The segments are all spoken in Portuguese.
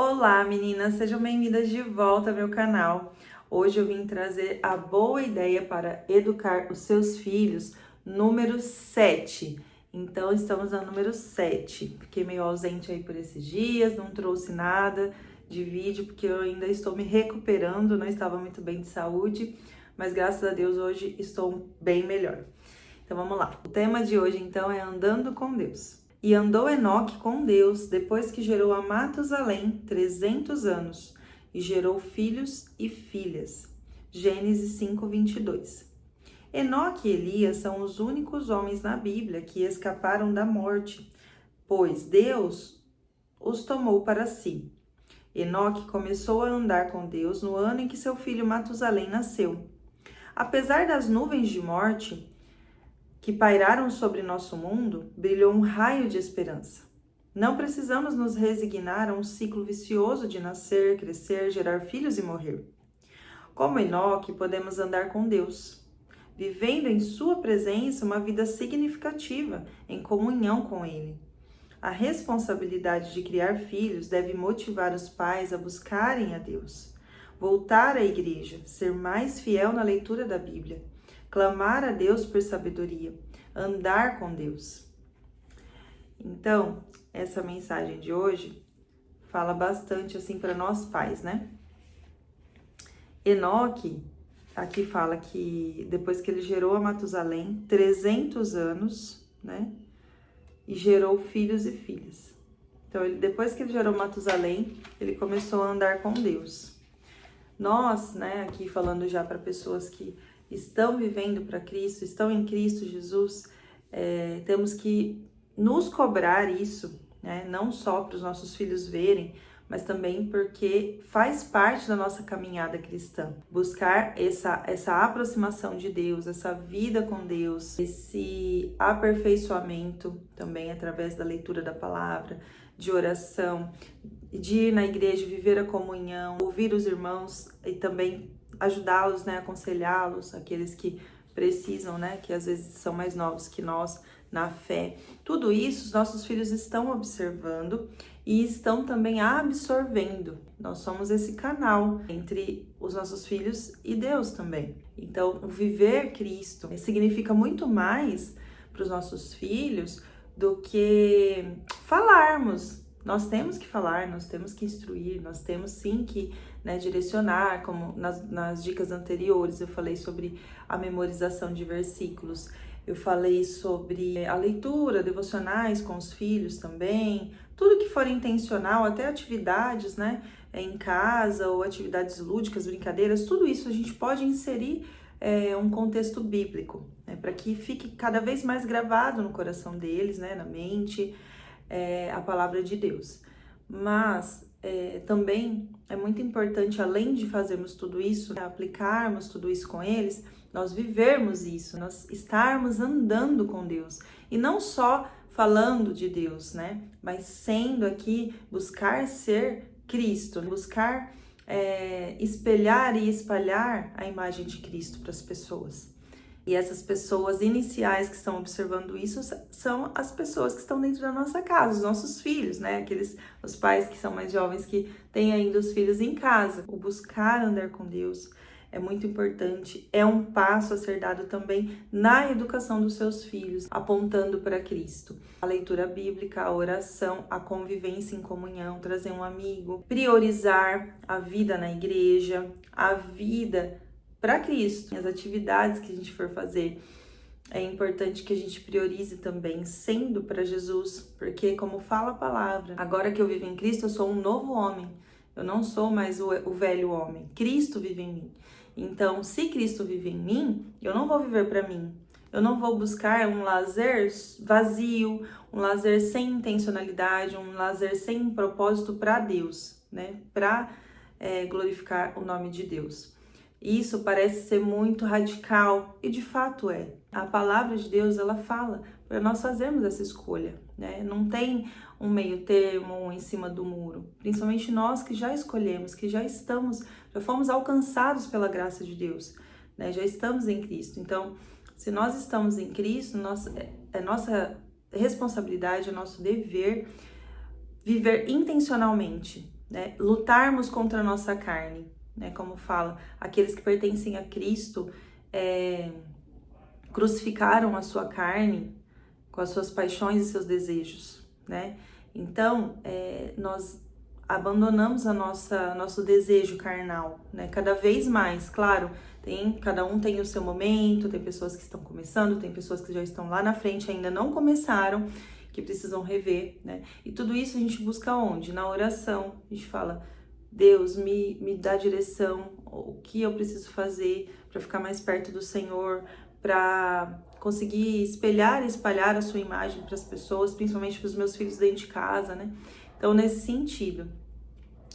Olá, meninas, sejam bem-vindas de volta ao meu canal. Hoje eu vim trazer a boa ideia para educar os seus filhos, número 7. Então, estamos no número 7. Fiquei meio ausente aí por esses dias, não trouxe nada de vídeo, porque eu ainda estou me recuperando, não estava muito bem de saúde, mas graças a Deus hoje estou bem melhor. Então, vamos lá. O tema de hoje, então, é Andando com Deus. E andou Enoque com Deus, depois que gerou a Matusalém 300 anos, e gerou filhos e filhas. Gênesis 5:22. Enoque e Elias são os únicos homens na Bíblia que escaparam da morte, pois Deus os tomou para si. Enoque começou a andar com Deus no ano em que seu filho Matusalém nasceu. Apesar das nuvens de morte que pairaram sobre nosso mundo, brilhou um raio de esperança. Não precisamos nos resignar a um ciclo vicioso de nascer, crescer, gerar filhos e morrer. Como Enoque, podemos andar com Deus, vivendo em sua presença uma vida significativa, em comunhão com Ele. A responsabilidade de criar filhos deve motivar os pais a buscarem a Deus, voltar à igreja, ser mais fiel na leitura da Bíblia, clamar a Deus por sabedoria, andar com Deus. Então, essa mensagem de hoje fala bastante assim para nós pais, né? Enoque, aqui fala que depois que ele gerou a Matusalém, 300 anos, né? E gerou filhos e filhas. Então, depois que ele gerou Matusalém, ele começou a andar com Deus. Nós, né, aqui falando já para pessoas que estão vivendo para Cristo, estão em Cristo Jesus, temos que nos cobrar isso, né? Não só para os nossos filhos verem, mas também porque faz parte da nossa caminhada cristã. Buscar essa aproximação de Deus, essa vida com Deus, esse aperfeiçoamento também através da leitura da palavra, de oração, de ir na igreja, viver a comunhão, ouvir os irmãos e também ajudá-los, né, aconselhá-los, aqueles que precisam, né, que às vezes são mais novos que nós na fé. Tudo isso os nossos filhos estão observando e estão também absorvendo. Nós somos esse canal entre os nossos filhos e Deus também. Então, o viver Cristo significa muito mais para os nossos filhos do que falarmos. Nós temos que falar, nós temos que instruir, nós temos sim que, né, direcionar, como nas dicas anteriores eu falei sobre a memorização de versículos, eu falei sobre a leitura, devocionais com os filhos também, tudo que for intencional, até atividades, né, em casa ou atividades lúdicas, brincadeiras, tudo isso a gente pode inserir um contexto bíblico, né, para que fique cada vez mais gravado no coração deles, né, na mente, a palavra de Deus. Mas também é muito importante, além de fazermos tudo isso, aplicarmos tudo isso com eles, nós vivermos isso, nós estarmos andando com Deus. E não só falando de Deus, né? Mas sendo aqui, buscar ser Cristo, buscar espelhar e espalhar a imagem de Cristo para as pessoas. E essas pessoas iniciais que estão observando isso são as pessoas que estão dentro da nossa casa, os nossos filhos, né? Os pais que são mais jovens que têm ainda os filhos em casa. O buscar andar com Deus é muito importante, é um passo a ser dado também na educação dos seus filhos, apontando para Cristo. A leitura bíblica, a oração, a convivência em comunhão, trazer um amigo, priorizar a vida na igreja, a vida para Cristo. As atividades que a gente for fazer, é importante que a gente priorize também sendo para Jesus, porque como fala a palavra, agora que eu vivo em Cristo, eu sou um novo homem. Eu não sou mais o velho homem. Cristo vive em mim. Então, se Cristo vive em mim, eu não vou viver para mim. Eu não vou buscar um lazer vazio, um lazer sem intencionalidade, um lazer sem propósito para Deus, né? Para glorificar o nome de Deus. Isso parece ser muito radical e de fato é. A palavra de Deus, ela fala para nós fazermos essa escolha, né? Não tem um meio termo, um em cima do muro. Principalmente nós que já escolhemos, que já fomos alcançados pela graça de Deus, né? Já estamos em Cristo. Então, se nós estamos em Cristo, é nossa responsabilidade, é nosso dever viver intencionalmente, né? Lutarmos contra a nossa carne, né? Como fala, aqueles que pertencem a Cristo crucificaram a sua carne com as suas paixões e seus desejos, né? Então, nós abandonamos nosso desejo carnal, né? Cada vez mais, claro, cada um tem o seu momento, tem pessoas que estão começando, tem pessoas que já estão lá na frente, ainda não começaram, que precisam rever, né? E tudo isso a gente busca onde? Na oração. A gente fala, Deus, me dá direção, o que eu preciso fazer para ficar mais perto do Senhor, para conseguir espalhar a sua imagem para as pessoas, principalmente para os meus filhos dentro de casa, né? Então, nesse sentido,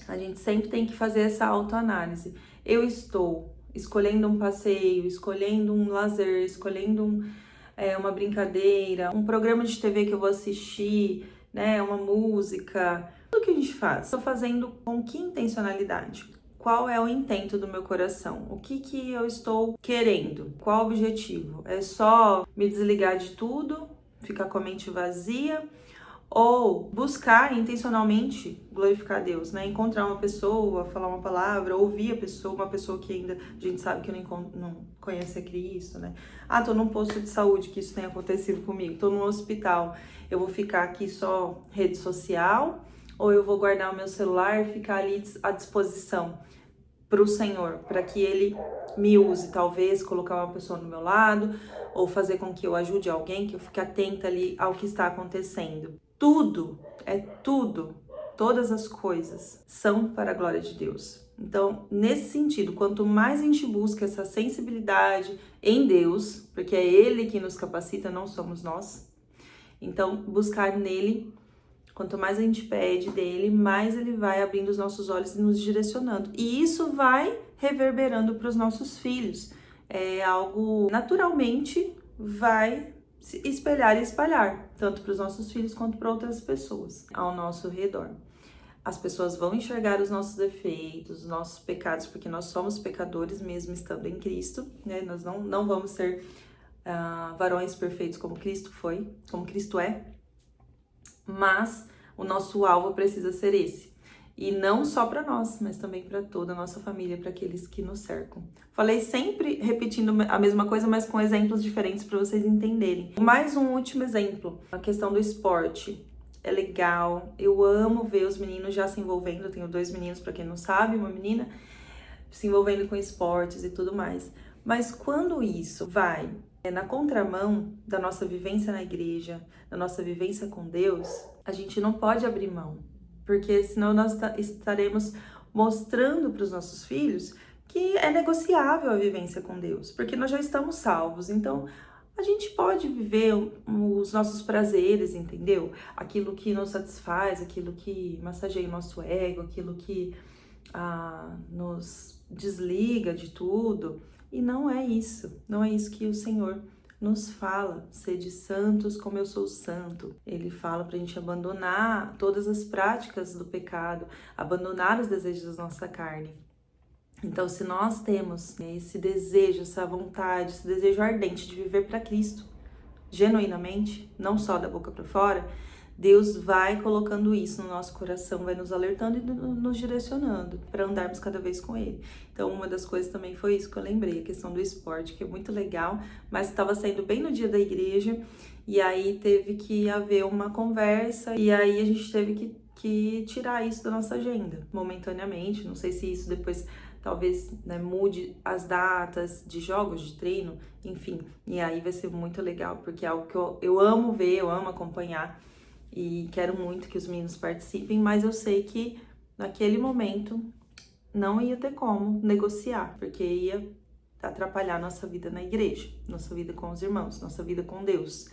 a gente sempre tem que fazer essa autoanálise. Eu estou escolhendo um passeio, escolhendo um lazer, escolhendo uma brincadeira, um programa de TV que eu vou assistir, né? Uma música, tudo que a gente faz. Estou fazendo com que intencionalidade? Qual é o intento do meu coração? O que eu estou querendo? Qual o objetivo? É só me desligar de tudo, ficar com a mente vazia? Ou buscar intencionalmente glorificar Deus, né? Encontrar uma pessoa, falar uma palavra, ouvir a pessoa, uma pessoa que ainda a gente sabe que não conhece a Cristo, né? Tô num posto de saúde, que isso tem acontecido comigo, tô num hospital, eu vou ficar aqui só rede social, ou eu vou guardar o meu celular e ficar ali à disposição para o Senhor, para que Ele me use, talvez colocar uma pessoa do meu lado, ou fazer com que eu ajude alguém, que eu fique atenta ali ao que está acontecendo. Tudo, todas as coisas são para a glória de Deus. Então, nesse sentido, quanto mais a gente busca essa sensibilidade em Deus, porque é Ele que nos capacita, não somos nós. Então, buscar nele, quanto mais a gente pede dele, mais ele vai abrindo os nossos olhos e nos direcionando. E isso vai reverberando para os nossos filhos. É algo naturalmente vai se espelhar e espalhar, tanto para os nossos filhos quanto para outras pessoas ao nosso redor. As pessoas vão enxergar os nossos defeitos, os nossos pecados, porque nós somos pecadores mesmo estando em Cristo, né? Nós não vamos ser varões perfeitos como Cristo foi, como Cristo é, mas o nosso alvo precisa ser esse. E não só para nós, mas também para toda a nossa família, para aqueles que nos cercam. Falei sempre repetindo a mesma coisa, mas com exemplos diferentes para vocês entenderem. Mais um último exemplo, a questão do esporte. É legal, eu amo ver os meninos já se envolvendo. Eu tenho 2 meninos, para quem não sabe, uma menina se envolvendo com esportes e tudo mais. Mas quando isso vai na contramão da nossa vivência na igreja, da nossa vivência com Deus, a gente não pode abrir mão. Porque senão nós estaremos mostrando para os nossos filhos que é negociável a vivência com Deus, porque nós já estamos salvos. Então, a gente pode viver os nossos prazeres, entendeu? Aquilo que nos satisfaz, aquilo que massageia o nosso ego, aquilo que nos desliga de tudo. E não é isso que o Senhor nos fala, sede santos como eu sou santo. Ele fala pra gente abandonar todas as práticas do pecado, abandonar os desejos da nossa carne. Então, se nós temos esse desejo, essa vontade, esse desejo ardente de viver para Cristo, genuinamente, não só da boca para fora, Deus vai colocando isso no nosso coração, vai nos alertando e nos direcionando para andarmos cada vez com Ele. Então, uma das coisas também foi isso que eu lembrei, a questão do esporte, que é muito legal, mas estava saindo bem no dia da igreja, e aí teve que haver uma conversa, e aí a gente teve que tirar isso da nossa agenda, momentaneamente. Não sei se isso depois talvez mude as datas de jogos, de treino, enfim. E aí vai ser muito legal, porque é algo que eu amo ver, eu amo acompanhar, e quero muito que os meninos participem, mas eu sei que naquele momento não ia ter como negociar, porque ia atrapalhar nossa vida na igreja, nossa vida com os irmãos, nossa vida com Deus.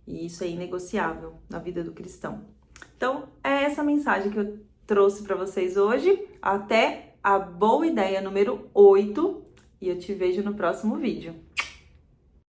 E isso é inegociável na vida do cristão. Então, é essa mensagem que eu trouxe para vocês hoje. Até a boa ideia número 8 e eu te vejo no próximo vídeo.